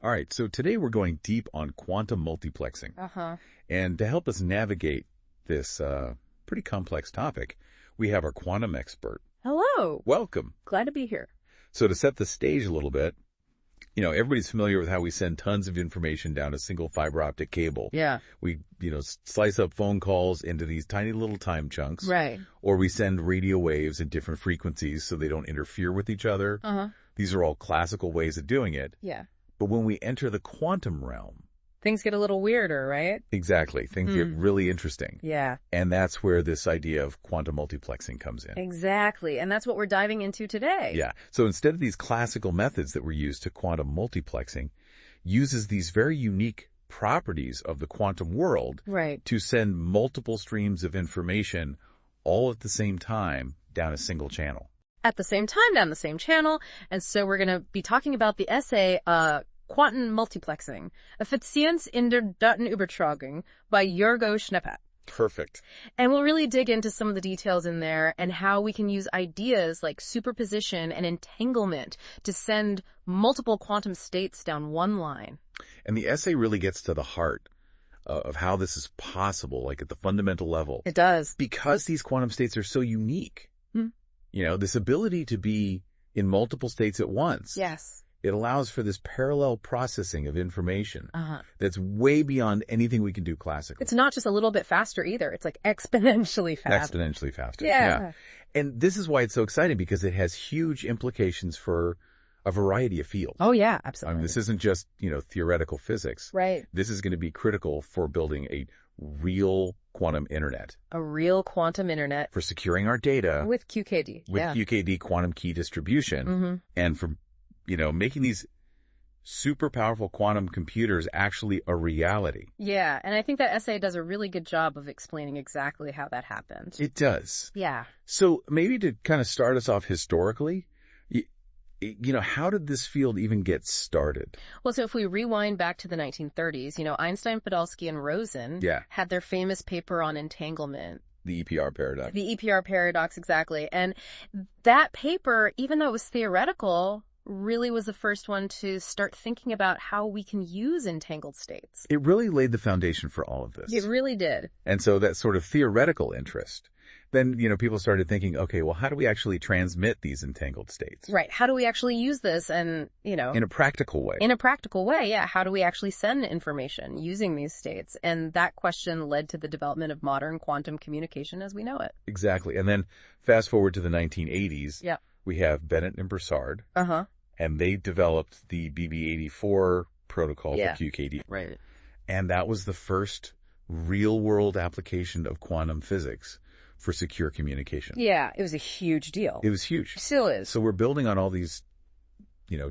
All right, so today we're going deep on quantum multiplexing. Uh-huh. And to help us navigate this pretty complex topic, we have our quantum expert. Hello. Welcome. Glad to be here. So to set the stage a little bit, everybody's familiar with how we send tons of information down a single fiber optic cable. Yeah. We, slice up phone calls into these tiny little time chunks. Right. Or we send radio waves at different frequencies so they don't interfere with each other. Uh-huh. These are all classical ways of doing it. Yeah. But when we enter the quantum realm, things get a little weirder, right? exactly, things get really interesting. Yeah. And that's where this idea of quantum multiplexing comes in. Exactly. And that's what we're diving into today. Yeah. So instead of these classical methods that were used to quantum multiplexing, uses these very unique properties of the quantum world Right. to send multiple streams of information all at the same time down a single channel. At the same time, down the same channel. And so we're going to be talking about the essay, Quantum Multiplexing, Effizienz in der Datenübertragung by Jorgo Schneeppert. Perfect. And we'll really dig into some of the details in there and how we can use ideas like superposition and entanglement to send multiple quantum states down one line. And the essay really gets to the heart of how this is possible, like at the fundamental level. It does. Because these quantum states are so unique. This ability to be in multiple states at once. Yes. It allows for this parallel processing of information Uh-huh. that's way beyond anything we can do classically. It's not just a little bit faster either. It's like exponentially fast. Exponentially faster. Yeah. And this is why it's so exciting, because it has huge implications for a variety of fields. Oh, yeah, I absolutely. mean, this isn't just, theoretical physics. Right. This is going to be critical for building a real quantum internet, A real quantum internet for securing our data with QKD. with Yeah. QKD quantum key distribution, Mm-hmm. and for, making these super powerful quantum computers actually a reality. Yeah, and I think that essay does a really good job of explaining exactly how that happened. It does. Yeah. So maybe to kind of start us off historically, how did this field even get started? Well, so if we rewind back to the 1930s, Einstein, Podolsky, and Rosen had their famous paper on entanglement. The EPR paradox. The EPR paradox, exactly. And that paper, even though it was theoretical, really was the first one to start thinking about how we can use entangled states. It really laid the foundation for all of this. It really did. And so that sort of theoretical interest, then, people started thinking, okay, well, how do we actually transmit these entangled states? Right. How do we actually use this and, in a practical way. In a practical way, yeah. How do we actually send information using these states? And that question led to the development of modern quantum communication as we know it. Exactly. And then fast forward to the 1980s. Yeah. We have Bennett and Broussard. Uh-huh. And they developed the BB84 protocol Yeah. for QKD. Right. And that was the first real-world application of quantum physics for secure communication. Yeah, it was a huge deal. It was huge. It still is. So we're building on all these,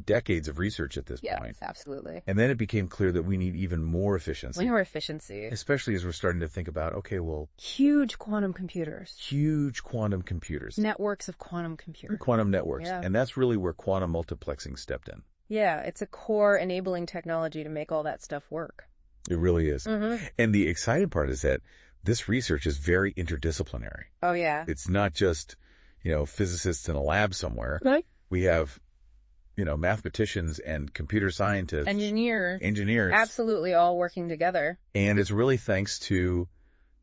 decades of research at this Yeah, point. absolutely. And then it became clear that we need even more efficiency. More efficiency. Especially as we're starting to think about, okay, well, Huge quantum computers. huge quantum computers. Networks of quantum computers. Quantum networks. Yeah. And that's really where quantum multiplexing stepped in. Yeah, it's a core enabling technology to make all that stuff work. It really is. Mm-hmm. And the exciting part is that this research is very interdisciplinary. Oh, yeah. It's not just, physicists in a lab somewhere. Right. We have, mathematicians and computer scientists. Engineers. Absolutely all working together. And it's really thanks to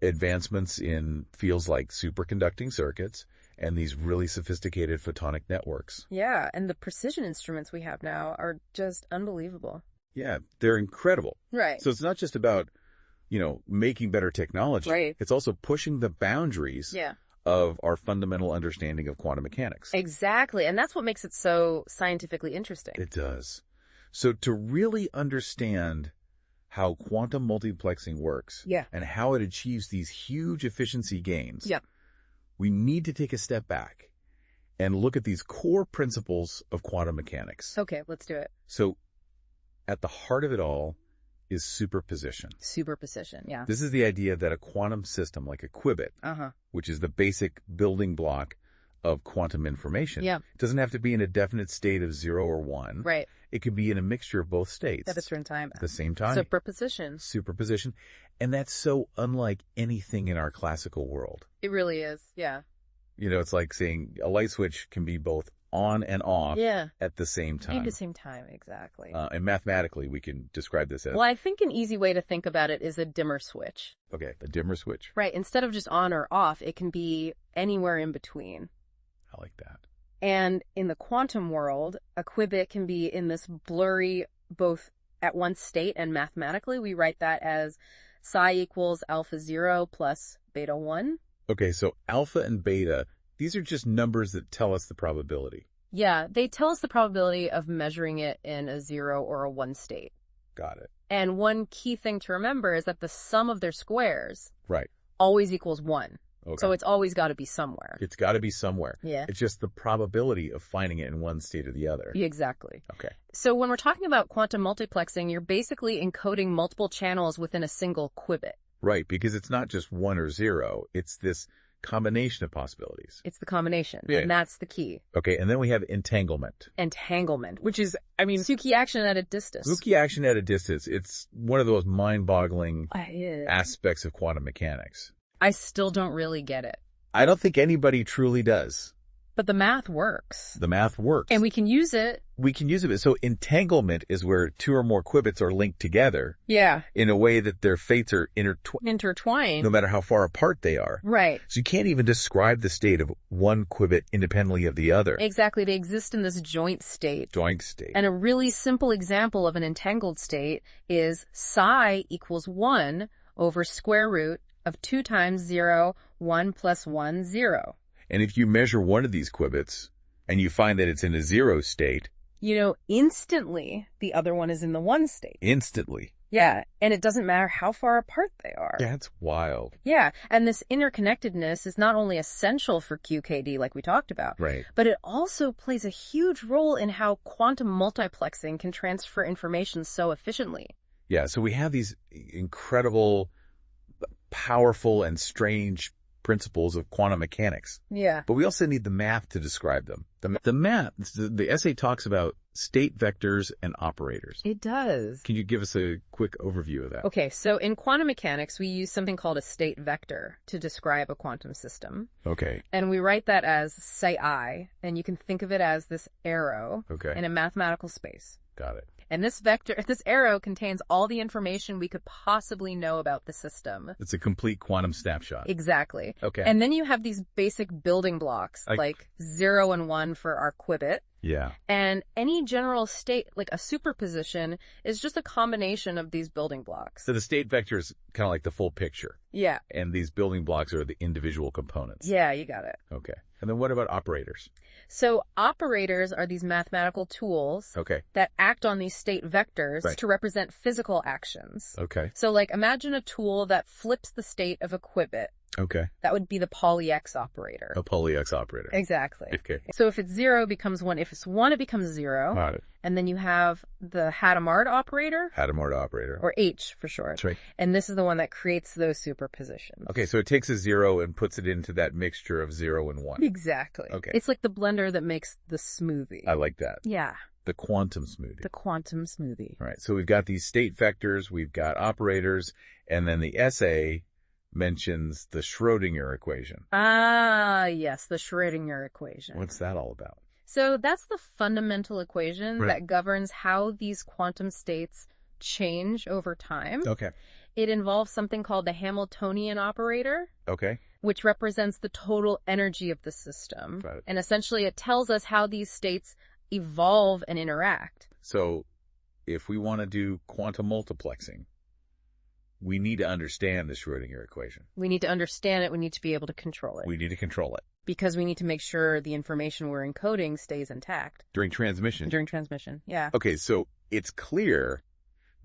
advancements in fields like superconducting circuits and these really sophisticated photonic networks. Yeah, and the precision instruments we have now are just unbelievable. Yeah, they're incredible. Right. So it's not just about, making better technology. Right. It's also pushing the boundaries of our fundamental understanding of quantum mechanics. Exactly. And that's what makes it so scientifically interesting. It does. So to really understand how quantum multiplexing works and how it achieves these huge efficiency gains, we need to take a step back and look at these core principles of quantum mechanics. Okay, let's do it. So at the heart of it all is superposition. Superposition, yeah. This is the idea that a quantum system, like a qubit, which is the basic building block of quantum information, it doesn't have to be in a definite state of 0 or 1. Right. It could be in a mixture of both states. At a certain time. At the same time. Superposition. Superposition. And that's so unlike anything in our classical world. It really is, yeah. It's like saying a light switch can be both on and off Yeah. at the same time. At the same time, exactly. And mathematically, we can describe this as... Well, I think an easy way to think about it is a dimmer switch. Okay, a dimmer switch. Right. Instead of just on or off, it can be anywhere in between. I like that. And in the quantum world, a qubit can be in this blurry, both at one state and mathematically, we write that as psi equals alpha 0 plus beta 1. Okay, so alpha and beta, these are just numbers that tell us the probability. Yeah, they tell us the probability of measuring it in a 0 or a 1 state. Got it. And one key thing to remember is that the sum of their squares always equals 1. Okay. So it's always got to be somewhere. It's got to be somewhere. Yeah. It's just the probability of finding it in one state or the other. Exactly. Okay. So when we're talking about quantum multiplexing, you're basically encoding multiple channels within a single qubit. Right, because it's not just 1 or 0. It's this combination of possibilities. It's the combination, yeah. And that's the key. Okay, and then we have entanglement. Entanglement, which is, Suki action at a distance. Suki action at a distance. It's one of those mind-boggling aspects of quantum mechanics. I still don't really get it. I don't think anybody truly does. But the math works. The math works. And we can use it. We can use it. So entanglement is where two or more qubits are linked together. Yeah. In a way that their fates are intertwined. No matter how far apart they are. Right. So you can't even describe the state of one qubit independently of the other. Exactly. They exist in this joint state. Joint state. And a really simple example of an entangled state is psi equals 1 over square root of 2 times 0, 1 plus 1, 0. And if you measure one of these qubits and you find that it's in a 0 state, instantly the other one is in the 1 state. Instantly. Yeah. And it doesn't matter how far apart they are. That's wild. Yeah. And this interconnectedness is not only essential for QKD like we talked about, right, but it also plays a huge role in how quantum multiplexing can transfer information so efficiently. Yeah. So we have these incredible, powerful, and strange principles of quantum mechanics. Yeah. But we also need the math to describe them. The math, the essay talks about state vectors and operators. It does. Can you give us a quick overview of that? Okay, so in quantum mechanics, we use something called a state vector to describe a quantum system. Okay. And we write that as psi I, and you can think of it as this arrow in a mathematical space. Got it. And this arrow contains all the information we could possibly know about the system. It's a complete quantum snapshot. Exactly. Okay. And then you have these basic building blocks, like 0 and 1 for our qubit. Yeah. And any general state, like a superposition, is just a combination of these building blocks. So the state vector is kind of like the full picture. Yeah. And these building blocks are the individual components. Yeah, you got it. Okay. And then what about operators? So operators are these mathematical tools that act on these state vectors to represent physical actions. Okay. So like imagine a tool that flips the state of a qubit. Okay. That would be the poly-X operator. A poly-X operator. Exactly. Okay. So if it's 0, it becomes 1. If it's 1, it becomes 0. Got it. And then you have the Hadamard operator. Hadamard operator. Or H for short. That's right. And this is the one that creates those superpositions. Okay, so it takes a 0 and puts it into that mixture of 0 and 1. Exactly. Okay. It's like the blender that makes the smoothie. I like that. Yeah. The quantum smoothie. The quantum smoothie. All right, so we've got these state vectors, we've got operators, and then the essay mentions the Schrödinger equation. Ah, yes, the Schrödinger equation. What's that all about? So that's the fundamental equation that governs how these quantum states change over time. Okay. It involves something called the Hamiltonian operator. Okay. Which represents the total energy of the system. Got it. And essentially it tells us how these states evolve and interact. So if we want to do quantum multiplexing, we need to understand the Schrödinger equation. We need to understand it. We need to be able to control it. We need to control it. Because we need to make sure the information we're encoding stays intact. During transmission. During transmission, yeah. Okay, so it's clear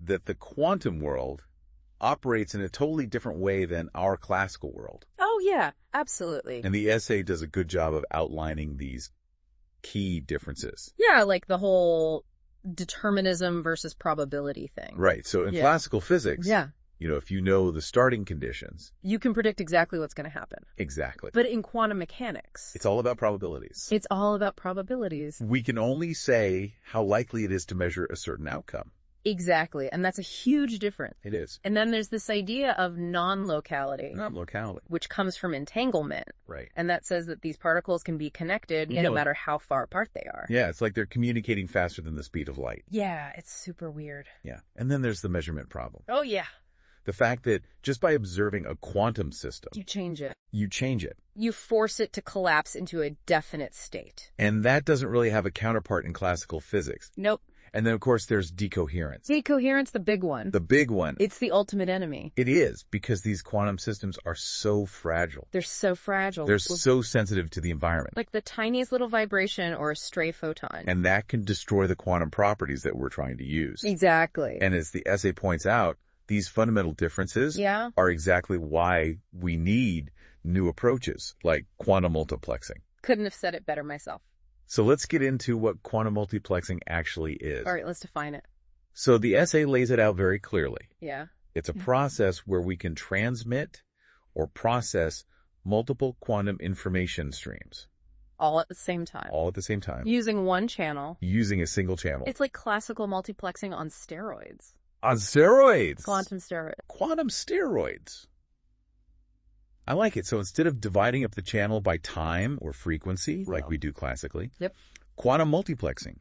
that the quantum world operates in a totally different way than our classical world. Oh, yeah, absolutely. And the essay does a good job of outlining these key differences. Yeah, like the whole determinism versus probability thing. Right, so in classical physics, if you know the starting conditions, you can predict exactly what's going to happen. Exactly. But in quantum mechanics, it's all about probabilities. It's all about probabilities. We can only say how likely it is to measure a certain outcome. Exactly. And that's a huge difference. It is. And then there's this idea of non-locality. Non-locality. Which comes from entanglement. Right. And that says that these particles can be connected no matter how far apart they are. Yeah, it's like they're communicating faster than the speed of light. Yeah, it's super weird. Yeah. And then there's the measurement problem. Oh, yeah. The fact that just by observing a quantum system, you change it. You change it. You force it to collapse into a definite state. And that doesn't really have a counterpart in classical physics. Nope. And then, of course, there's decoherence. Decoherence, the big one. The big one. It's the ultimate enemy. It is, because these quantum systems are so fragile. They're so fragile. They're so sensitive to the environment. Like the tiniest little vibration or a stray photon. And that can destroy the quantum properties that we're trying to use. Exactly. And as the essay points out, these fundamental differences are exactly why we need new approaches like quantum multiplexing. Couldn't have said it better myself. So let's get into what quantum multiplexing actually is. All right, let's define it. So the essay lays it out very clearly. Yeah. It's a process where we can transmit or process multiple quantum information streams. All at the same time. All at the same time. Using one channel. Using a single channel. It's like classical multiplexing on steroids. On steroids. Quantum steroids. Quantum steroids. I like it. So instead of dividing up the channel by time or frequency, like we do classically, quantum multiplexing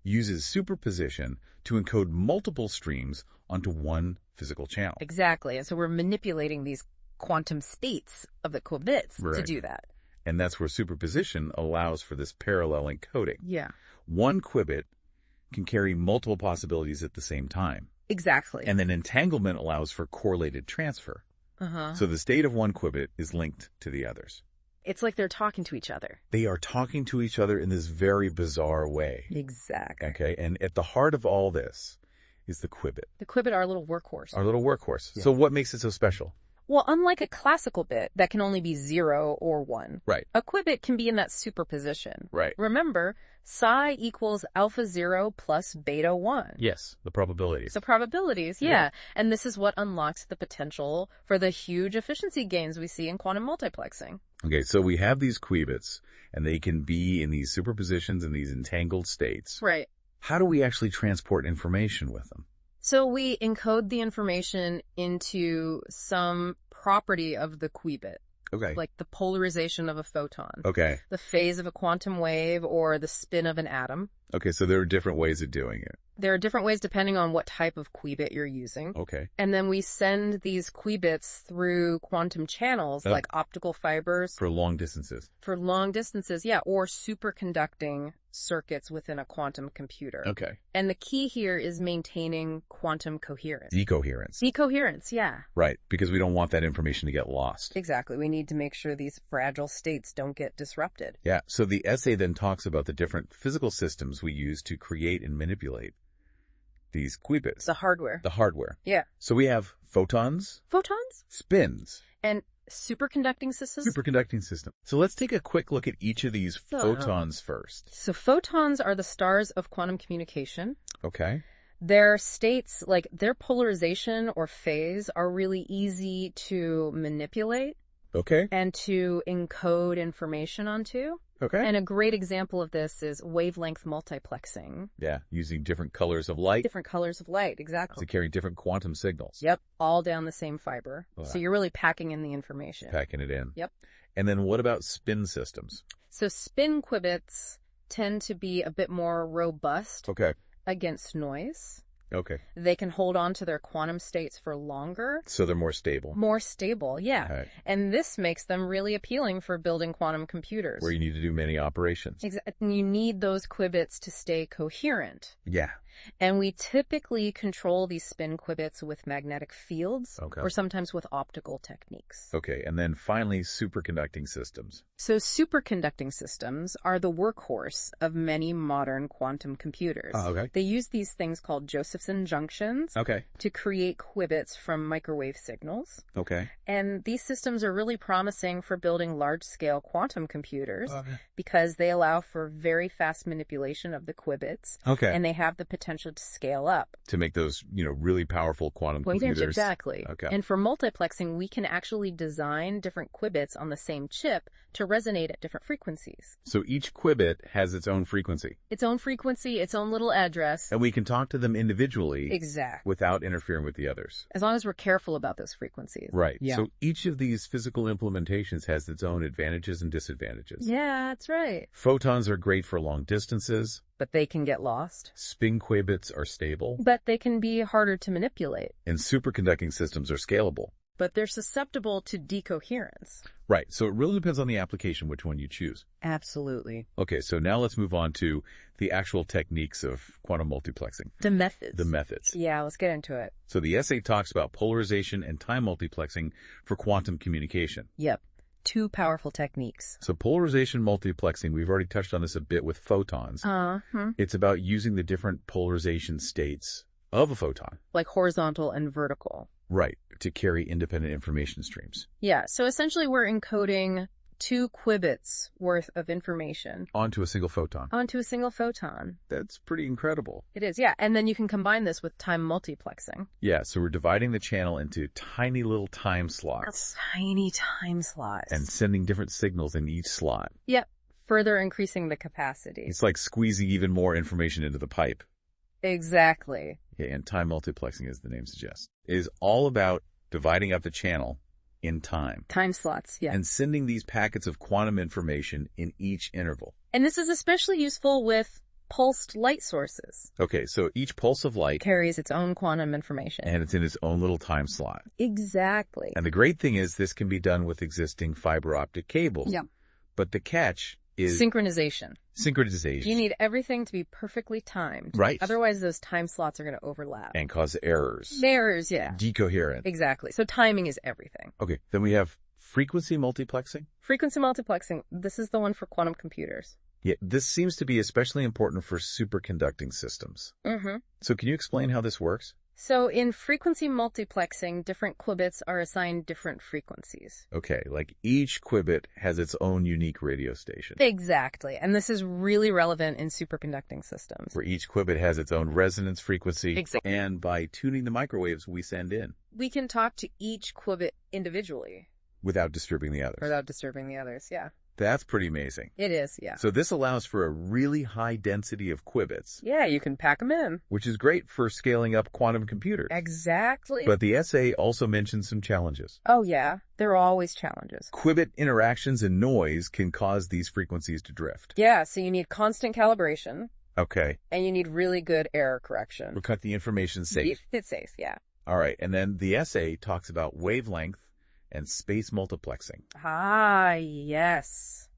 uses superposition to encode multiple streams onto one physical channel. Exactly. And so we're manipulating these quantum states of the qubits to do that. And that's where superposition allows for this parallel encoding. Yeah. One qubit can carry multiple possibilities at the same time. Exactly. And then entanglement allows for correlated transfer. So the state of one qubit is linked to the others. It's like they're talking to each other. They are talking to each other in this very bizarre way. Exactly. Okay, and at the heart of all this is the qubit. The qubit, our little workhorse. Our little workhorse. Yeah. So what makes it so special? Well, unlike a classical bit that can only be 0 or 1, a qubit can be in that superposition. Remember, psi equals alpha 0 plus beta 1. Yes, the probabilities. The probabilities, yeah. And this is what unlocks the potential for the huge efficiency gains we see in quantum multiplexing. Okay, so we have these qubits, and they can be in these superpositions in these entangled states. Right. How do we actually transport information with them? So we encode the information into some property of the qubit. Okay. Like the polarization of a photon. Okay. The phase of a quantum wave or the spin of an atom. Okay, so there are different ways of doing it. There are different ways depending on what type of qubit you're using. Okay. And then we send these qubits through quantum channels like optical fibers. For long distances. For long distances, yeah, or superconducting circuits within a quantum computer. Okay. And the key here is maintaining quantum coherence. Decoherence. Decoherence, yeah. Right, because we don't want that information to get lost. Exactly. We need to make sure these fragile states don't get disrupted. Yeah, so the essay then talks about the different physical systems we use to create and manipulate these qubits. The hardware. The hardware. Yeah. So we have photons. Photons? Spins. And superconducting systems? Superconducting system. So let's take a quick look at each of these photons first. So photons are the stars of quantum communication. Okay. Their states, like their polarization or phase, are really easy to manipulate. Okay. And to encode information onto. Okay. And a great example of this is wavelength multiplexing. Yeah, using different colors of light. Different colors of light, exactly. To carry different quantum signals. Yep, all down the same fiber. Wow. So you're really packing in the information. Packing it in. Yep. And then what about spin systems? So spin qubits tend to be a bit more robust against noise. Okay. They can hold on to their quantum states for longer. So they're more stable. More stable, yeah. Right. And this makes them really appealing for building quantum computers. Where you need to do many operations. Exactly. You need those qubits to stay coherent. Yeah. And we typically control these spin qubits with magnetic fields or sometimes with optical techniques. Okay. And then finally, superconducting systems. So superconducting systems are the workhorse of many modern quantum computers. Oh, okay. They use these things called Josephson junctions to create qubits from microwave signals. Okay. And these systems are really promising for building large-scale quantum computers because they allow for very fast manipulation of the qubits. Okay. And they have the potential to scale up. To make those, really powerful quantum computers. Exactly. Okay. And for multiplexing, we can actually design different qubits on the same chip to resonate at different frequencies. So each qubit has its own frequency. Its own frequency, its own little address. And we can talk to them individually individually. Exactly. Without interfering with the others. As long as we're careful about those frequencies. Right. Yeah. So each of these physical implementations has its own advantages and disadvantages. Yeah, that's right. Photons are great for long distances. But they can get lost. Spin qubits are stable. But they can be harder to manipulate. And superconducting systems are scalable. But they're susceptible to decoherence. Right. So it really depends on the application, which one you choose. Absolutely. Okay, so now let's move on to the actual techniques of quantum multiplexing. The methods. The methods. Yeah, let's get into it. So the essay talks about polarization and time multiplexing for quantum communication. Yep. Two powerful techniques. So polarization multiplexing, we've already touched on this a bit with photons. It's about using the different polarization states of a photon. Like horizontal and vertical. Right, to carry independent information streams. Yeah, so essentially we're encoding 2 qubits worth of information. Onto a single photon. Onto a single photon. That's pretty incredible. It is, yeah. And then you can combine this with time multiplexing. Yeah, so we're dividing the channel into tiny little time slots. Tiny time slots. And sending different signals in each slot. Yep, further increasing the capacity. It's like squeezing even more information into the pipe. Exactly. Yeah, and time multiplexing, as the name suggests, is all about dividing up the channel in time. Time slots, yeah. And sending these packets of quantum information in each interval. And this is especially useful with pulsed light sources. Okay, so each pulse of light carries its own quantum information. And it's in its own little time slot. Exactly. And the great thing is this can be done with existing fiber optic cables. Yeah. But the catch is synchronization. Synchronization. You need everything to be perfectly timed. Right. Otherwise, those time slots are going to overlap. And cause errors. Errors, yeah. Decoherent. Exactly. So timing is everything. Okay. Then we have frequency multiplexing. Frequency multiplexing. This is the one for quantum computers. Yeah, this seems to be especially important for superconducting systems. So can you explain how this works? So in frequency multiplexing, different qubits are assigned different frequencies. Okay, like each qubit has its own unique radio station. Exactly. And this is really relevant in superconducting systems. Where each qubit has its own resonance frequency. Exactly. And by tuning the microwaves we send in. We can talk to each qubit individually. Without disturbing the others. Without disturbing the others, yeah. That's pretty amazing. It is, yeah. So this allows for a really high density of qubits. Yeah, you can pack them in. Which is great for scaling up quantum computers. Exactly. But the essay also mentions some challenges. Oh, yeah. There are always challenges. Qubit interactions and noise can cause these frequencies to drift. Yeah, so you need constant calibration. Okay. And you need really good error correction. We'll cut the information safe. It's safe, yeah. All right. And then the essay talks about wavelength and space multiplexing. Ah, yes.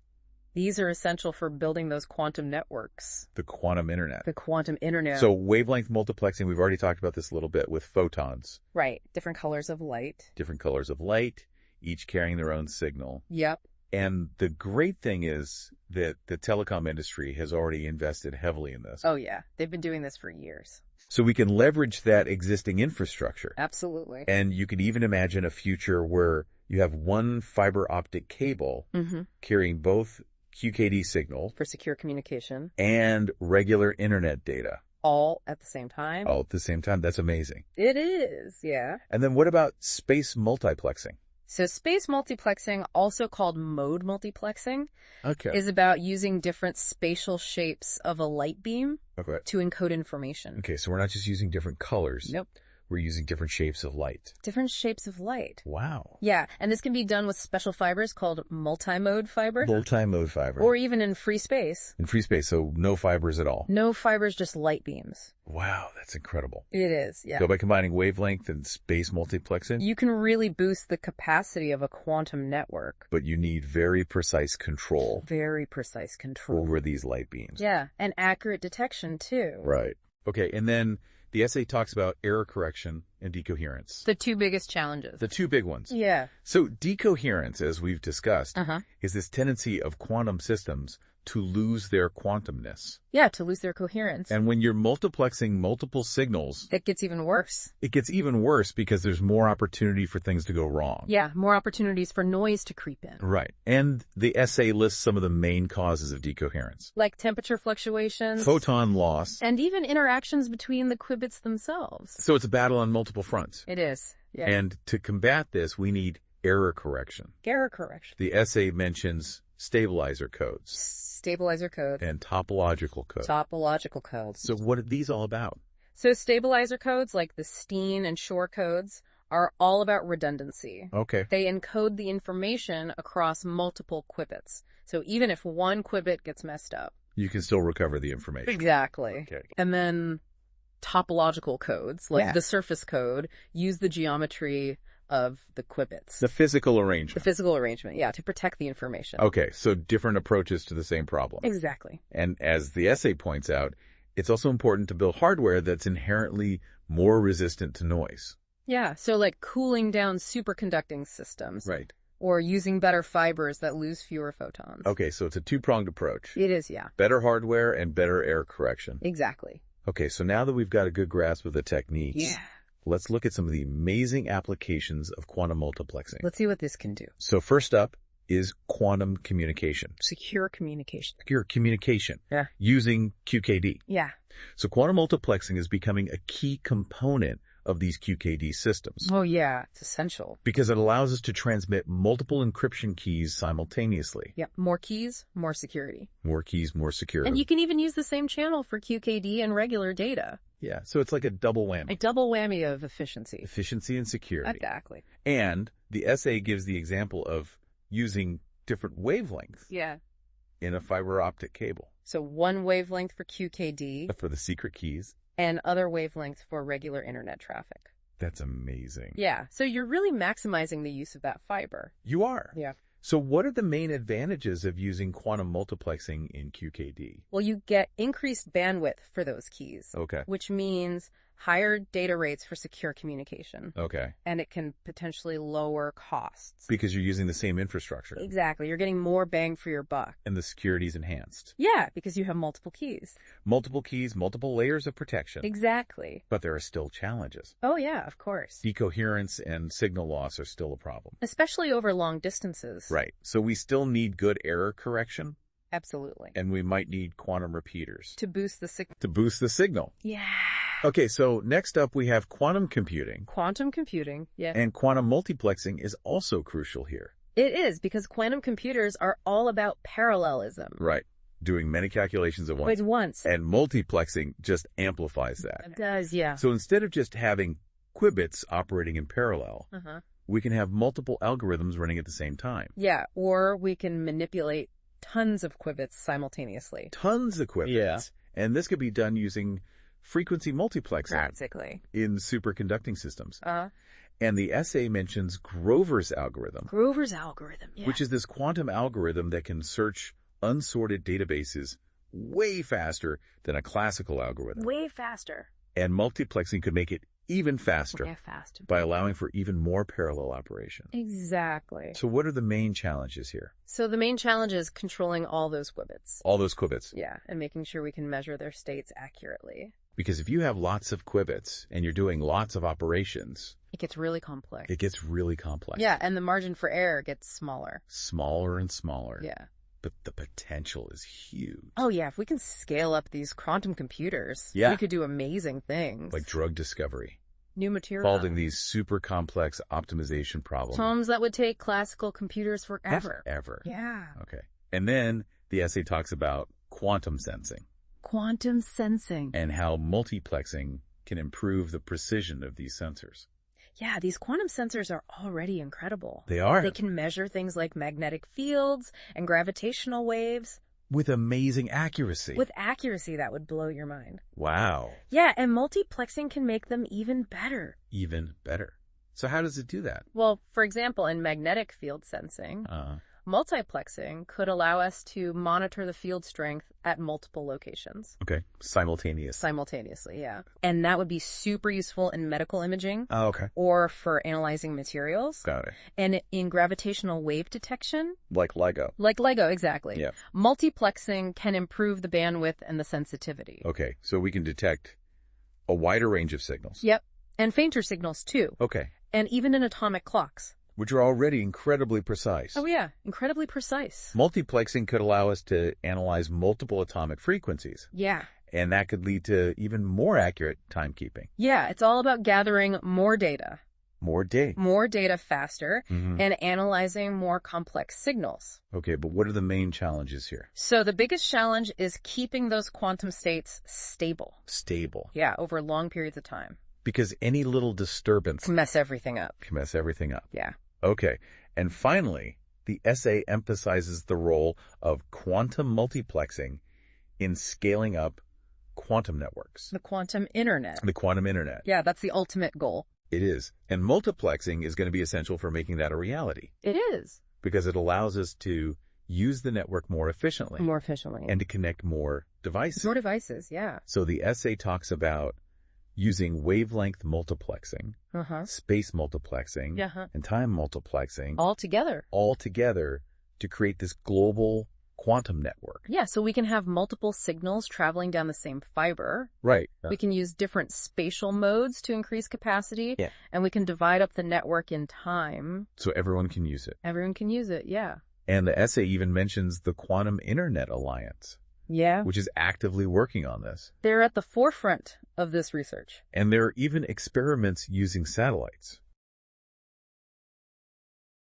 These are essential for building those quantum networks. The quantum internet. The quantum internet. So wavelength multiplexing, we've already talked about this a little bit with photons. Right. Different colors of light. Different colors of light, each carrying their own signal. Yep. And the great thing is that the telecom industry has already invested heavily in this. Oh, yeah. They've been doing this for years. So we can leverage that existing infrastructure. Absolutely. And you can even imagine a future where you have one fiber optic cable carrying both QKD signal for secure communication and regular internet data. All at the same time? All at the same time. That's amazing. It is, yeah. And then what about space multiplexing? So space multiplexing, also called mode multiplexing, is about using different spatial shapes of a light beam to encode information. Okay, so we're not just using different colors. Nope. We're using different shapes of light. Different shapes of light. Wow. Yeah, and this can be done with special fibers called multimode fiber. Multimode fiber. Or even in free space. In free space, so no fibers at all. No fibers, just light beams. Wow, that's incredible. It is, yeah. So by combining wavelength and space multiplexing, you can really boost the capacity of a quantum network. But you need very precise control. Very precise control. Over these light beams. Yeah, and accurate detection, too. Right. Okay, and then the essay talks about error correction and decoherence. The two biggest challenges. The two big ones. Yeah. So decoherence, as we've discussed, is this tendency of quantum systems to lose their quantumness. Yeah, to lose their coherence. And when you're multiplexing multiple signals, it gets even worse. It gets even worse because there's more opportunity for things to go wrong. Yeah, more opportunities for noise to creep in. Right. And the essay lists some of the main causes of decoherence. Like temperature fluctuations, photon loss, and even interactions between the qubits themselves. So it's a battle on multiple fronts. It is. Yeah. And to combat this, we need error correction. Error correction. The essay mentions stabilizer codes. Stabilizer code. And topological codes. Topological codes. So what are these all about? So stabilizer codes like the Steen and Shor codes are all about redundancy. Okay. They encode the information across multiple qubits. So even if one qubit gets messed up, you can still recover the information. Exactly. Okay. And then topological codes, like the surface code, use the geometry of the qubits. The physical arrangement. The physical arrangement, yeah, to protect the information. Okay, so different approaches to the same problem. Exactly. And as the essay points out, it's also important to build hardware that's inherently more resistant to noise. Yeah, so like cooling down superconducting systems. Right. Or using better fibers that lose fewer photons. Okay, so it's a two-pronged approach. It is, yeah. Better hardware and better error correction. Exactly. Okay, so now that we've got a good grasp of the techniques, let's look at some of the amazing applications of quantum multiplexing. Let's see what this can do. So first up is quantum communication. Secure communication. Secure communication. Yeah. Using QKD. Yeah. So quantum multiplexing is becoming a key component of these QKD systems. Oh, yeah. It's essential. Because it allows us to transmit multiple encryption keys simultaneously. Yeah. More keys, more security. More keys, more security. And you can even use the same channel for QKD and regular data. Yeah. So it's like a double whammy. A double whammy of efficiency. Efficiency and security. Exactly. And the essay gives the example of using different wavelengths. Yeah. In a fiber optic cable. So one wavelength for QKD. For the secret keys. And other wavelengths for regular internet traffic. That's amazing. Yeah. So you're really maximizing the use of that fiber. You are. Yeah. So what are the main advantages of using quantum multiplexing in QKD? Well, you get increased bandwidth for those keys. Okay. Which means higher data rates for secure communication. Okay. And it can potentially lower costs. Because you're using the same infrastructure. Exactly. You're getting more bang for your buck. And the security's enhanced. Yeah, because you have multiple keys. Multiple keys, multiple layers of protection. Exactly. But there are still challenges. Oh, yeah, of course. Decoherence and signal loss are still a problem. Especially over long distances. Right. So we still need good error correction. Absolutely. And we might need quantum repeaters. To boost the signal. To boost the signal. Yeah. Okay, so next up we have quantum computing. Quantum computing, yeah. And quantum multiplexing is also crucial here. It is, because quantum computers are all about parallelism. Right. Doing many calculations at once. At once. And multiplexing just amplifies that. It does, yeah. So instead of just having qubits operating in parallel, we can have multiple algorithms running at the same time. Yeah, or we can manipulate tons of qubits simultaneously. Tons of qubits. Yeah. And this could be done using frequency multiplexing. Practically. In superconducting systems. Uh-huh. And the essay mentions Grover's algorithm. Grover's algorithm, yeah. Which is this quantum algorithm that can search unsorted databases way faster than a classical algorithm. Way faster. And multiplexing could make it even faster. Yeah, faster. By allowing for even more parallel operation. Exactly. So what are the main challenges here? So the main challenge is controlling all those qubits. All those qubits. Yeah, and making sure we can measure their states accurately. Because if you have lots of qubits and you're doing lots of operations, it gets really complex. It gets really complex. Yeah, and the margin for error gets smaller. Smaller and smaller. Yeah. But the potential is huge. Oh, yeah. If we can scale up these quantum computers, we could do amazing things. Like drug discovery. New material. Solving these super complex optimization problems. Problems that would take classical computers forever. Forever. Yeah. Okay. And then the essay talks about quantum sensing. Quantum sensing. And how multiplexing can improve the precision of these sensors. Yeah, these quantum sensors are already incredible. They are. They can measure things like magnetic fields and gravitational waves. With amazing accuracy. With accuracy that would blow your mind. Wow. Yeah, and multiplexing can make them even better. Even better. So how does it do that? Well, for example, in magnetic field sensing, multiplexing could allow us to monitor the field strength at multiple locations. Okay. Simultaneously, yeah. And that would be super useful in medical imaging. Oh, okay. Or for analyzing materials. Got it. And in gravitational wave detection. Like LIGO. Like LIGO, exactly. Yeah. Multiplexing can improve the bandwidth and the sensitivity. Okay. So we can detect a wider range of signals. Yep. And fainter signals, too. Okay. And even in atomic clocks. Which are already incredibly precise. Oh, yeah. Incredibly precise. Multiplexing could allow us to analyze multiple atomic frequencies. Yeah. And that could lead to even more accurate timekeeping. Yeah, it's all about gathering more data. More data. More data faster, and analyzing more complex signals. Okay, but what are the main challenges here? So the biggest challenge is keeping those quantum states stable. Stable. Yeah, over long periods of time. Because any little disturbance Can mess everything up. Can mess everything up. Yeah. Okay. And finally, the essay emphasizes the role of quantum multiplexing in scaling up quantum networks. The quantum internet. The quantum internet. Yeah, that's the ultimate goal. It is. And multiplexing is going to be essential for making that a reality. It is. Because it allows us to use the network more efficiently. More efficiently. And to connect more devices. More devices, yeah. So the essay talks about using wavelength multiplexing, space multiplexing, and time multiplexing. All together to create this global quantum network. Yeah, so we can have multiple signals traveling down the same fiber. Right. We can use different spatial modes to increase capacity. Yeah. And we can divide up the network in time. So everyone can use it. Everyone can use it, yeah. And the essay even mentions the Quantum Internet Alliance. Yeah. Which is actively working on this. They're at the forefront of this research. And there are even experiments using satellites.